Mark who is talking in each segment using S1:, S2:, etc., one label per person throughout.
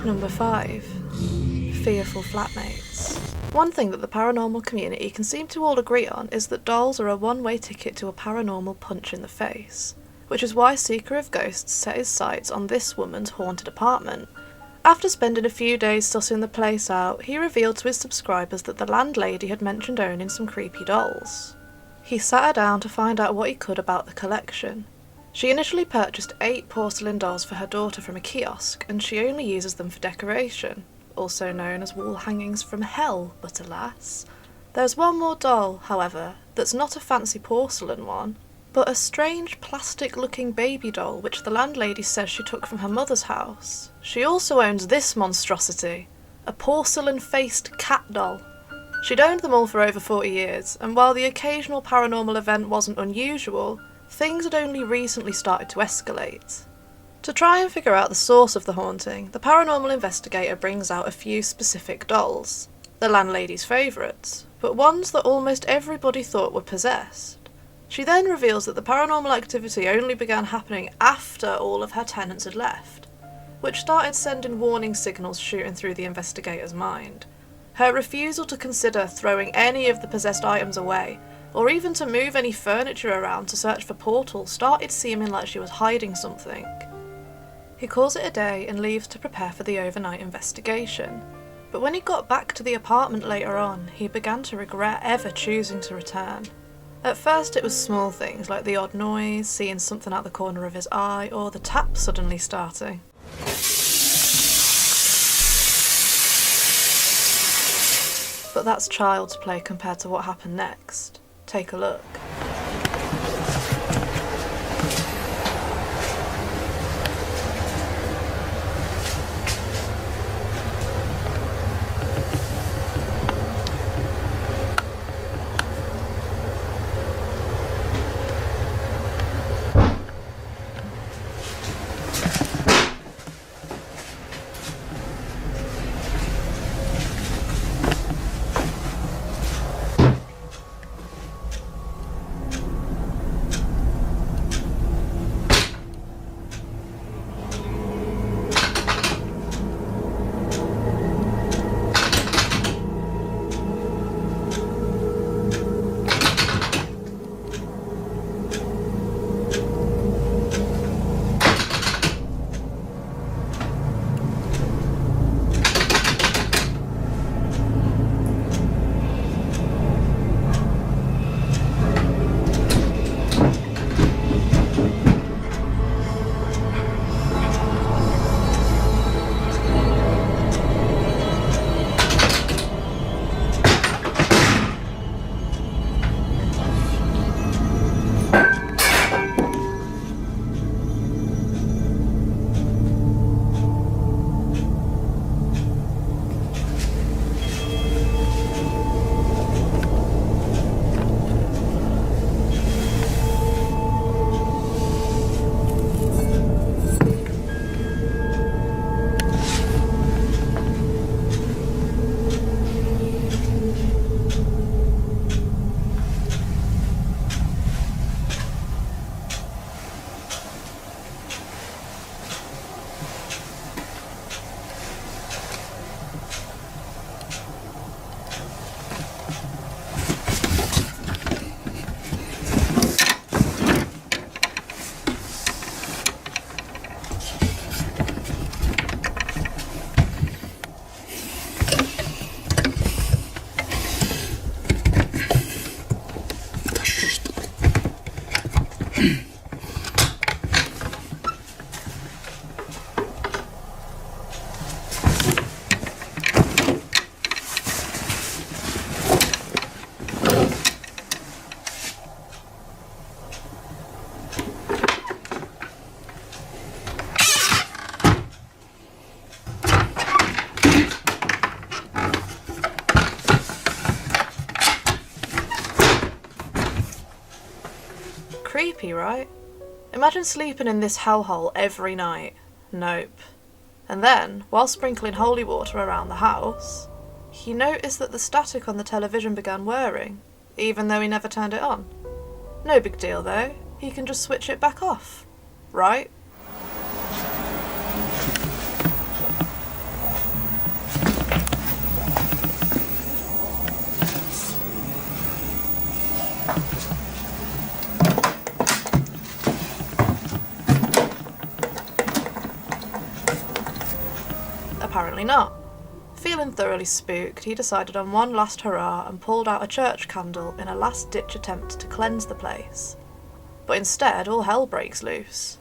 S1: Number 5. Fearful flatmates. One thing that the paranormal community can seem to all agree on is that dolls are a one-way ticket to a paranormal punch in the face, which is why Seeker of Ghosts set his sights on this woman's haunted apartment. After spending a few days sussing the place out, he revealed to his subscribers that the landlady had mentioned owning some creepy dolls. He sat her down to find out what he could about the collection. She initially purchased 8 porcelain dolls for her daughter from a kiosk, and she only uses them for decoration, also known as wall hangings from hell, but alas. There's one more doll, however, that's not a fancy porcelain one, but a strange plastic-looking baby doll which the landlady says she took from her mother's house. She also owns this monstrosity, a porcelain-faced cat doll. She'd owned them all for over 40 years, and while the occasional paranormal event wasn't unusual, things had only recently started to escalate. To try and figure out the source of the haunting, the paranormal investigator brings out a few specific dolls, the landlady's favourites, but ones that almost everybody thought were possessed. She then reveals that the paranormal activity only began happening after all of her tenants had left, which started sending warning signals shooting through the investigator's mind. Her refusal to consider throwing any of the possessed items away, or even to move any furniture around to search for portals, started seeming like she was hiding something. He calls it a day and leaves to prepare for the overnight investigation. But when he got back to the apartment later on, he began to regret ever choosing to return. At first it was small things like the odd noise, seeing something out the corner of his eye, or the tap suddenly starting. But that's child's play compared to what happened next. Take a look. Creepy, right? Imagine sleeping in this hellhole every night. Nope. And then, while sprinkling holy water around the house, he noticed that the static on the television began whirring, even though he never turned it on. No big deal though, he can just switch it back off, right? Apparently not. Feeling thoroughly spooked, he decided on one last hurrah and pulled out a church candle in a last-ditch attempt to cleanse the place. But instead, all hell breaks loose.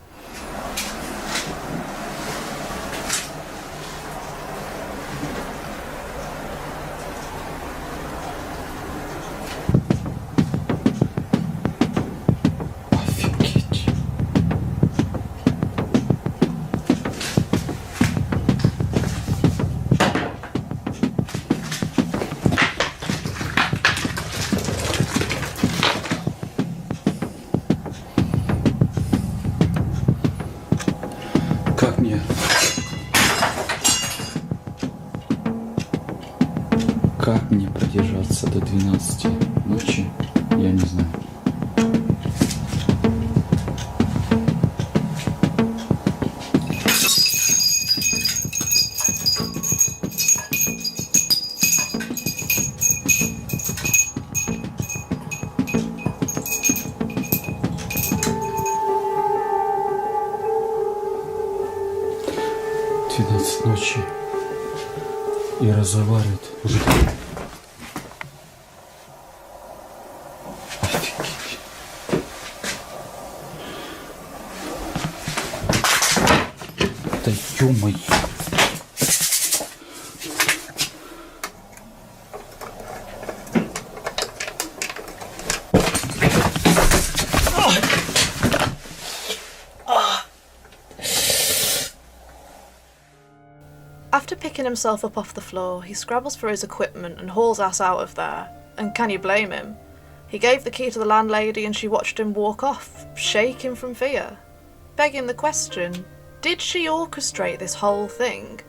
S2: Как мне продержаться до 12 ночи, я не знаю. Ночи и разговаривает. Офигеть. Да ё-моё.
S1: After picking himself up off the floor, he scrabbles for his equipment and hauls ass out of there. And can you blame him? He gave the key to the landlady and she watched him walk off, shaking from fear. Begging the question, did she orchestrate this whole thing?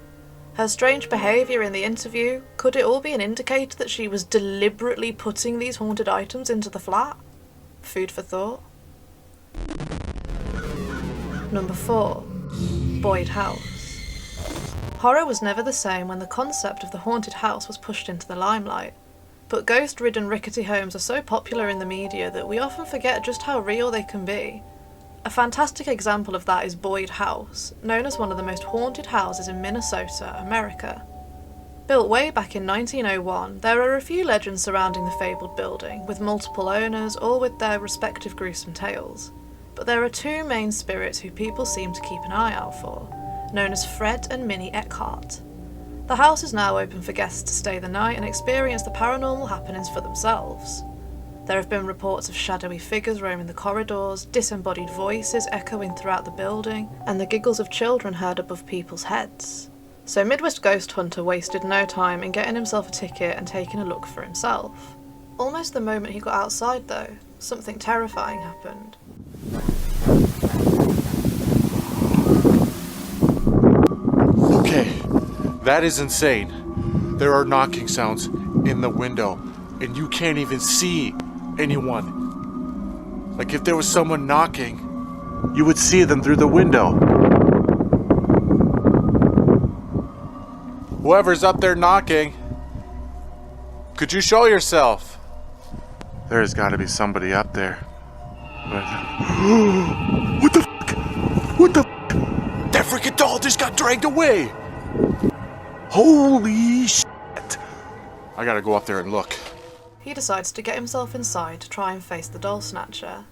S1: Her strange behaviour in the interview, could it all be an indicator that she was deliberately putting these haunted items into the flat? Food for thought. Number 4. Boyd House. Horror was never the same when the concept of the haunted house was pushed into the limelight. But ghost-ridden rickety homes are so popular in the media that we often forget just how real they can be. A fantastic example of that is Boyd House, known as one of the most haunted houses in Minnesota, America. Built way back in 1901, there are a few legends surrounding the fabled building, with multiple owners, all with their respective gruesome tales. But there are two main spirits who people seem to keep an eye out for, known as Fred and Minnie Eckhart. The house is now open for guests to stay the night and experience the paranormal happenings for themselves. There have been reports of shadowy figures roaming the corridors, disembodied voices echoing throughout the building, and the giggles of children heard above people's heads. So Midwest Ghost Hunter wasted no time in getting himself a ticket and taking a look for himself. Almost the moment he got outside though, something terrifying happened.
S3: Okay, that is insane. There are knocking sounds in the window, and you can't even see anyone. Like if there was someone knocking, you would see them through the window. Whoever's up there knocking, could you show yourself? There's gotta be somebody up there. What the fuck? What the fuck? That freaking doll just got dragged away! Holy shit! I gotta go up there and look.
S1: He decides to get himself inside to try and face the doll snatcher.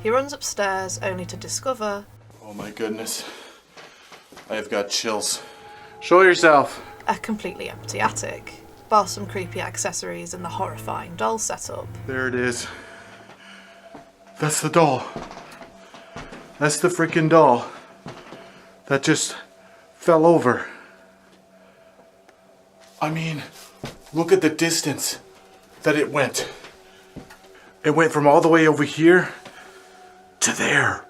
S1: He runs upstairs only to discover...
S3: Oh my goodness. I have got chills. Show yourself!
S1: A completely empty attic, bar some creepy accessories and the horrifying doll setup.
S3: There it is. That's the doll. That's the freaking doll that just fell over. I mean, look at the distance that it went. It went from all the way over here to there.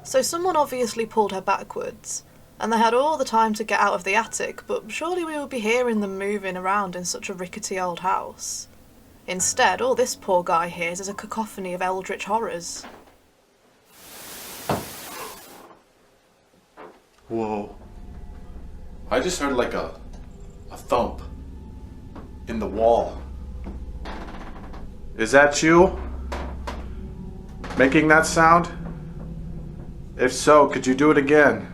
S1: So someone obviously pulled her backwards, and they had all the time to get out of the attic, but surely we would be hearing them moving around in such a rickety old house. Instead, all this poor guy hears is a cacophony of eldritch horrors.
S3: Whoa. I just heard like a thump in the wall. Is that you? making that sound? If so, could you do it again?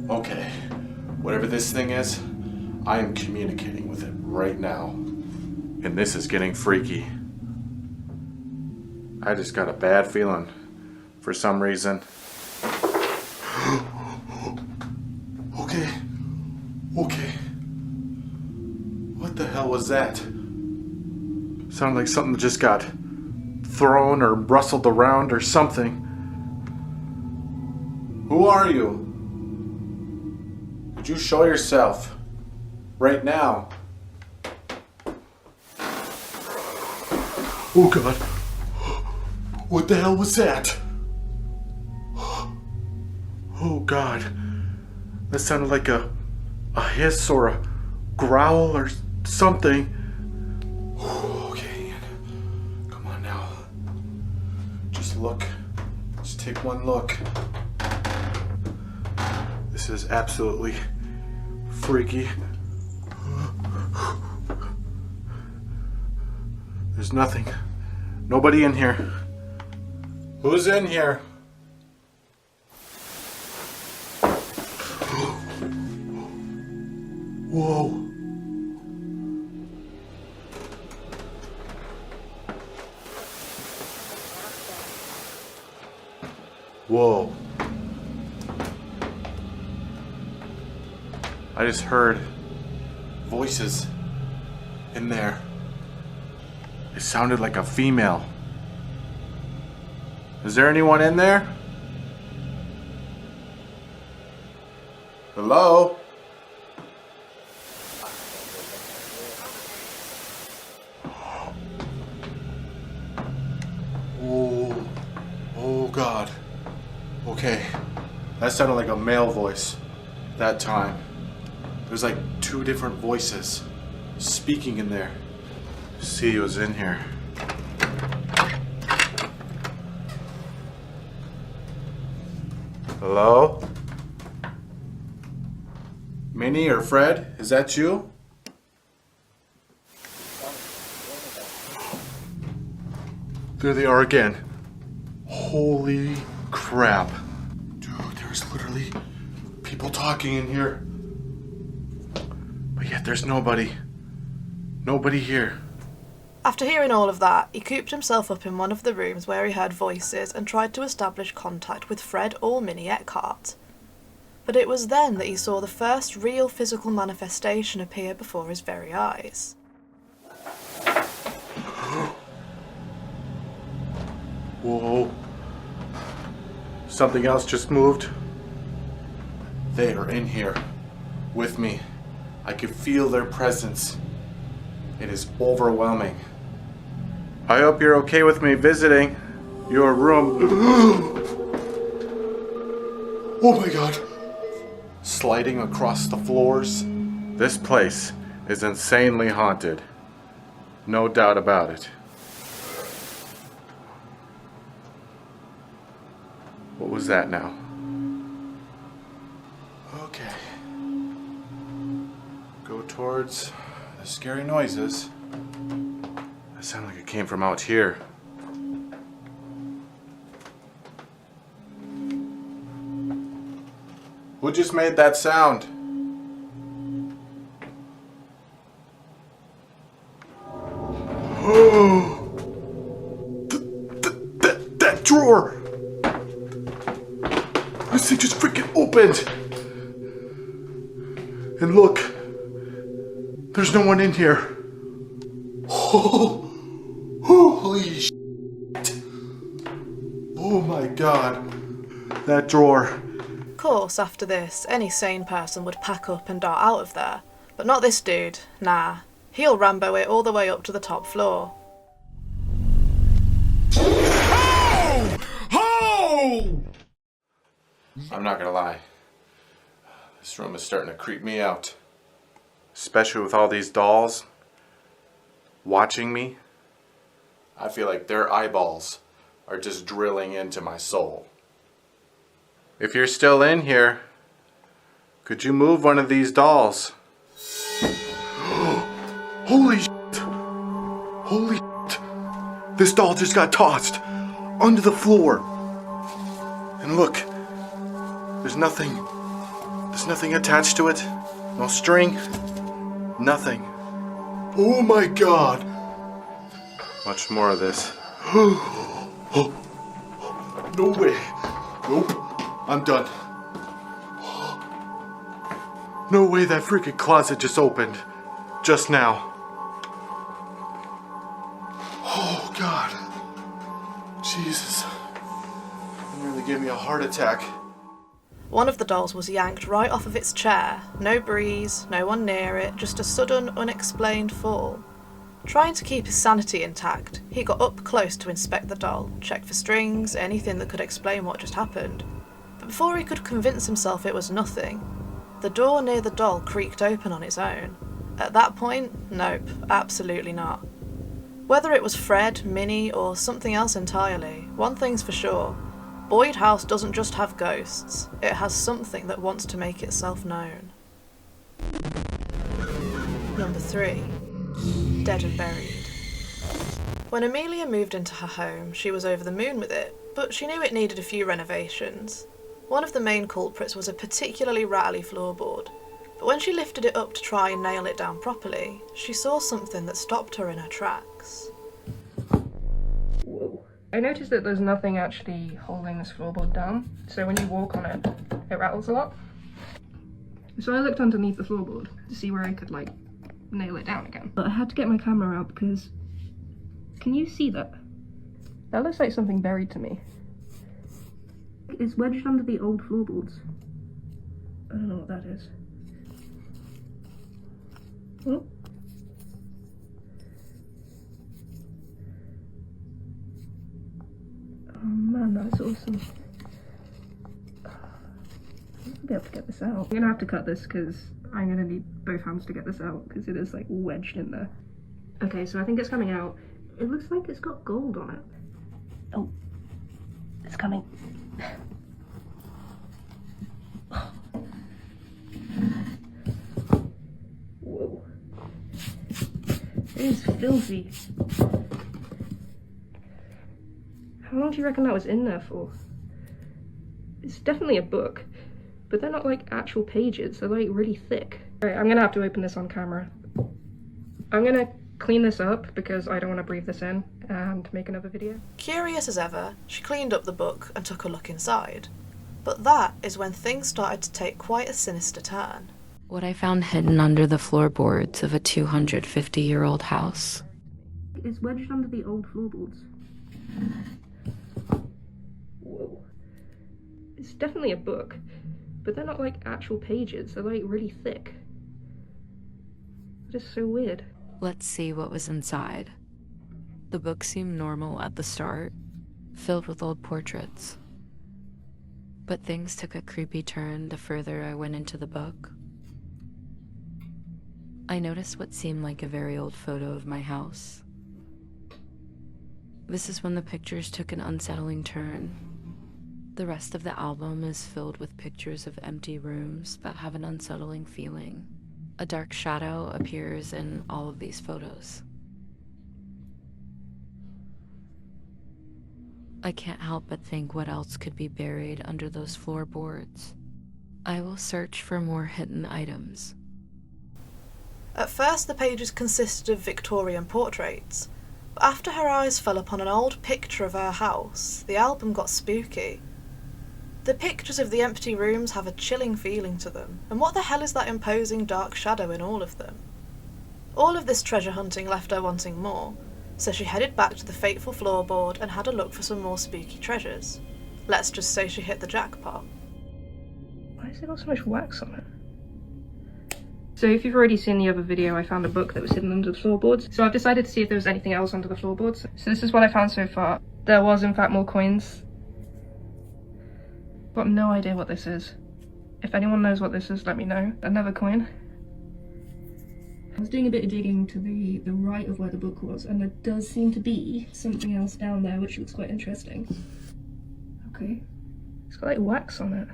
S3: Okay, whatever this thing is, I am communicating with it right now. And this is getting freaky. I just got a bad feeling for some reason. Okay. What the hell was that? Sounded like something just got thrown or rustled around or something. Who are you? Could you show yourself? Right now. Oh God. What the hell was that? Oh God. That sounded like a hiss or a growl or something. Okay, come on now. Just look. Just take one look. This is absolutely freaky. There's nothing. Nobody in here. Who's in here? Whoa. Whoa. I just heard voices in there. It sounded like a female. Is there anyone in there? Hello? Oh God. Okay. That sounded like a male voice that time. There's like two different voices speaking in there. See who's in here. Hello? Minnie or Fred? Is that you? There they are again. Holy crap. Dude, there's literally people talking in here. But yet there's nobody. Nobody here.
S1: After hearing all of that, he cooped himself up in one of the rooms where he heard voices and tried to establish contact with Fred or Minnie Eckhart. But it was then that he saw the first real physical manifestation appear before his very eyes.
S3: Whoa. Something else just moved. They are in here with me. I can feel their presence. It is overwhelming. I hope you're okay with me visiting your room. Oh my God. Sliding across the floors. This place is insanely haunted. No doubt about it. What was that now? Okay. Go towards the scary noises. That sounded like it came from out here. Who just made that sound? That drawer! This thing just freaking opened! And look, there's no one in here. Oh, holy shit! Oh my God, that drawer.
S1: Of course, after this, any sane person would pack up and dart out of there. But not this dude, nah. He'll Rambo it all the way up to the top floor.
S3: Oh! I'm not gonna lie. This room is starting to creep me out. Especially with all these dolls watching me. I feel like their eyeballs are just drilling into my soul. If you're still in here, could you move one of these dolls? Holy shit! Holy shit! This doll just got tossed onto the floor. And look, there's nothing attached to it. No string. Nothing. Oh my god! Much more of this. No way. Nope. I'm done. No way that freaking closet just opened. Just now. Oh god. Jesus. It nearly gave me a heart attack.
S1: One of the dolls was yanked right off of its chair. No breeze, no one near it, just a sudden, unexplained fall. Trying to keep his sanity intact, he got up close to inspect the doll, check for strings, anything that could explain what just happened. But before he could convince himself it was nothing, the door near the doll creaked open on its own. At that point, nope, absolutely not. Whether it was Fred, Minnie, or something else entirely, one thing's for sure. Boyd House doesn't just have ghosts, it has something that wants to make itself known. Number 3. Dead and Buried. When Amelia moved into her home, she was over the moon with it, but she knew it needed a few renovations. One of the main culprits was a particularly rattly floorboard, but when she lifted it up to try and nail it down properly, she saw something that stopped her in her tracks.
S4: Whoa. I noticed that there's nothing actually holding this floorboard down, so when you walk on it, it rattles a lot. So I looked underneath the floorboard to see where I could, like, nail it down again. But I had to get my camera out because... Can you see that? That looks like something buried to me. It's wedged under the old floorboards. I don't know what that is. Oh. Oh man, that's awesome. I'll be able to get this out. I'm gonna have to cut this because I'm gonna need both hands to get this out because it is like wedged in there. Okay, so I think it's coming out. It looks like it's got gold on it. Oh, it's coming. Whoa. It is filthy. How long do you reckon that was in there for? It's definitely a book, but they're not like actual pages, they're like really thick. Alright, I'm gonna have to open this on camera. I'm gonna clean this up because I don't want to breathe this in and make another video.
S1: Curious as ever, she cleaned up the book and took a look inside. But that is when things started to take quite a sinister turn.
S5: What I found hidden under the floorboards of a 250-year-old house.
S4: It's wedged under the old floorboards. Whoa. It's definitely a book, but they're not like actual pages, they're like really thick. It is so weird.
S5: Let's see what was inside. The book seemed normal at the start, filled with old portraits. But things took a creepy turn the further I went into the book. I noticed what seemed like a very old photo of my house. This is when the pictures took an unsettling turn. The rest of the album is filled with pictures of empty rooms that have an unsettling feeling. A dark shadow appears in all of these photos. I can't help but think what else could be buried under those floorboards. I will search for more hidden items.
S1: At first the pages consisted of Victorian portraits, but after her eyes fell upon an old picture of her house, the album got spooky. The pictures of the empty rooms have a chilling feeling to them, and what the hell is that imposing dark shadow in all of them? All of this treasure hunting left her wanting more, so she headed back to the fateful floorboard and had a look for some more spooky treasures. Let's just say she hit the jackpot.
S4: Why has it got so much wax on it? So if you've already seen the other video, I found a book that was hidden under the floorboards. So I've decided to see if there was anything else under the floorboards. So this is what I found so far. There was in fact more coins. Got no idea what this is. If anyone knows what this is, let me know. Another coin. I was doing a bit of digging to the right of where the book was, and there does seem to be something else down there which looks quite interesting. Okay. It's got like wax on it.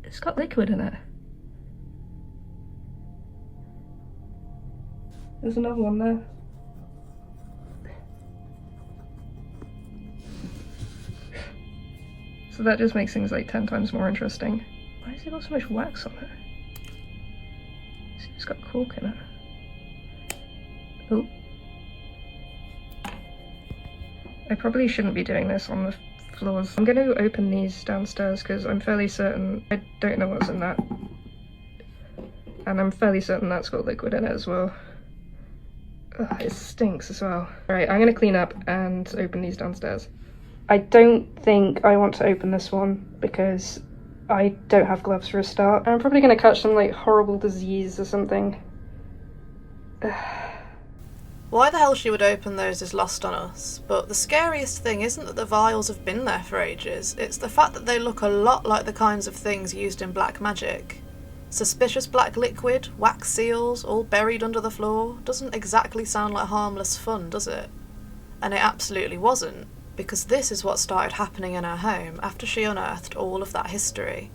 S4: It's got liquid in it. There's another one there. So that just makes things like 10 times more interesting. Why has it got so much wax on it? It's got cork in it. Oh. I probably shouldn't be doing this on the floors. I'm going to open these downstairs because I'm fairly certain I don't know what's in that. And I'm fairly certain that's got liquid in it as well. Ugh, it stinks as well. Alright, I'm going to clean up and open these downstairs. I don't think I want to open this one because I don't have gloves for a start. I'm probably going to catch some like horrible disease or something.
S1: Why the hell she would open those is lost on us, but the scariest thing isn't that the vials have been there for ages, it's the fact that they look a lot like the kinds of things used in black magic. Suspicious black liquid, wax seals, all buried under the floor, doesn't exactly sound like harmless fun, does it? And it absolutely wasn't, because this is what started happening in her home after she unearthed all of that history.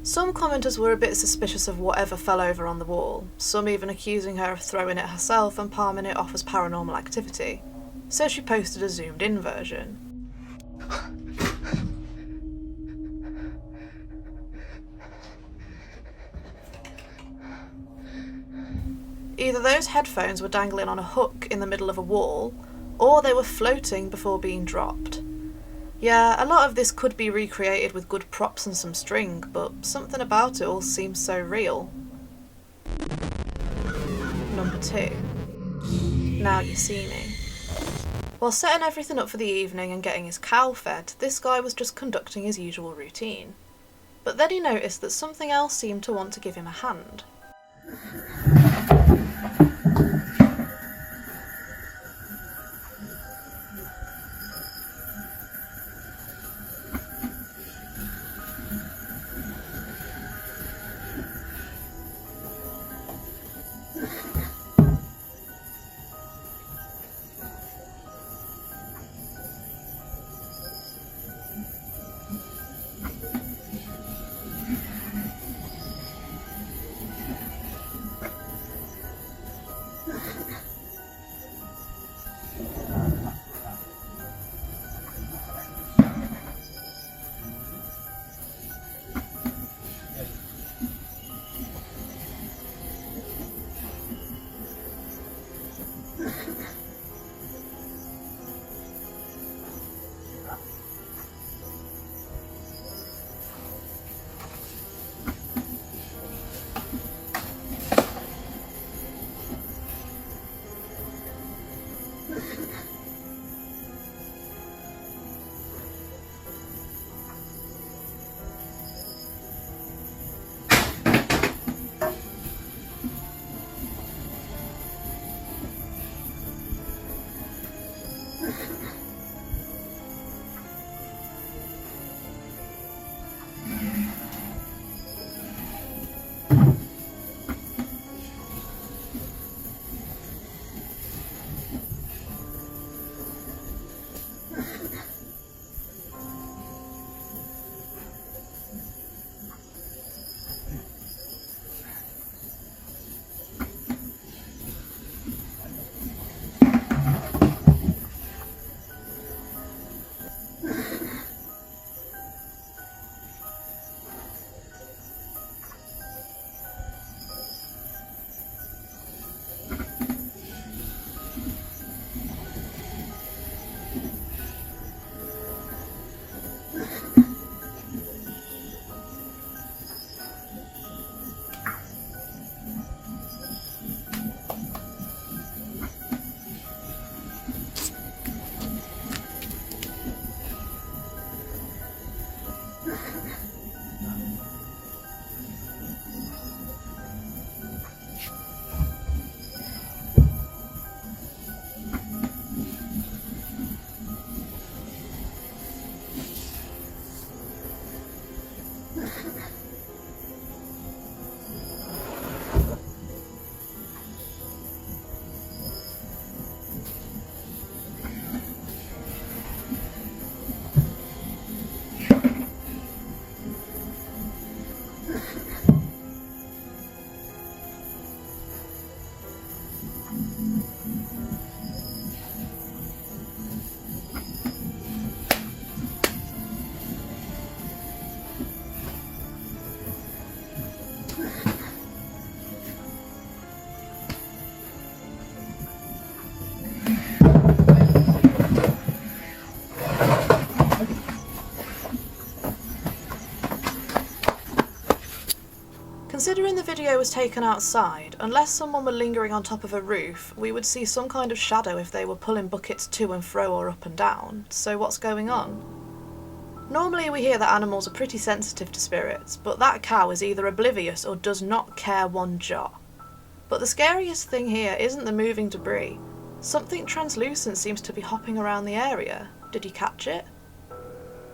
S1: Some commenters were a bit suspicious of whatever fell over on the wall, some even accusing her of throwing it herself and palming it off as paranormal activity, so she posted a zoomed-in version. Either those headphones were dangling on a hook in the middle of a wall, or they were floating before being dropped. Yeah, a lot of this could be recreated with good props and some string, but something about it all seems so real. Number 2. Now You See Me. While setting everything up for the evening and getting his cow fed, this guy was just conducting his usual routine. But then he noticed that something else seemed to want to give him a hand. Considering the video was taken outside, unless someone were lingering on top of a roof, we would see some kind of shadow if they were pulling buckets to and fro or up and down. So what's going on? Normally we hear that animals are pretty sensitive to spirits, but that cow is either oblivious or does not care one jot. But the scariest thing here isn't the moving debris. Something translucent seems to be hopping around the area. Did you catch it?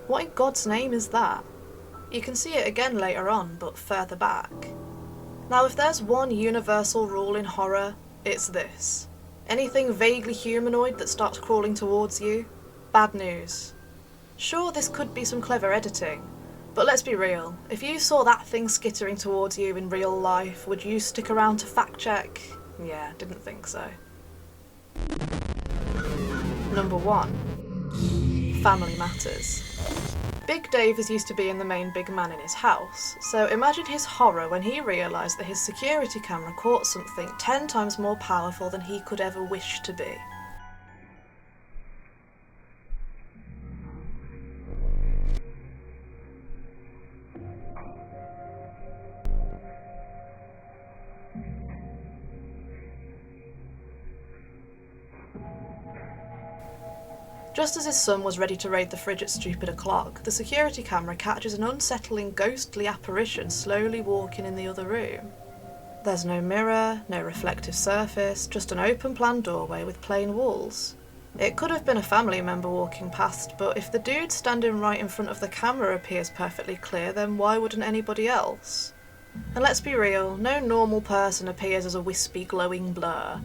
S1: What in God's name is that? You can see it again later on, but further back. Now if there's one universal rule in horror, it's this. Anything vaguely humanoid that starts crawling towards you, bad news. Sure, this could be some clever editing, but let's be real, if you saw that thing skittering towards you in real life, would you stick around to fact check? Yeah, didn't think so. Number 1. Family Matters. Big Dave is used to being the main big man in his house, so imagine his horror when he realised that his security camera caught something 10 times more powerful than he could ever wish to be. Just as his son was ready to raid the fridge at stupid o'clock, the security camera catches an unsettling ghostly apparition slowly walking in the other room. There's no mirror, no reflective surface, just an open plan doorway with plain walls. It could have been a family member walking past, but if the dude standing right in front of the camera appears perfectly clear, then why wouldn't anybody else? And let's be real, no normal person appears as a wispy glowing blur.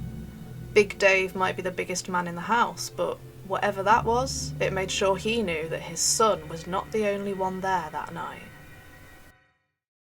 S1: Big Dave might be the biggest man in the house, but whatever that was, it made sure he knew that his son was not the only one there that night.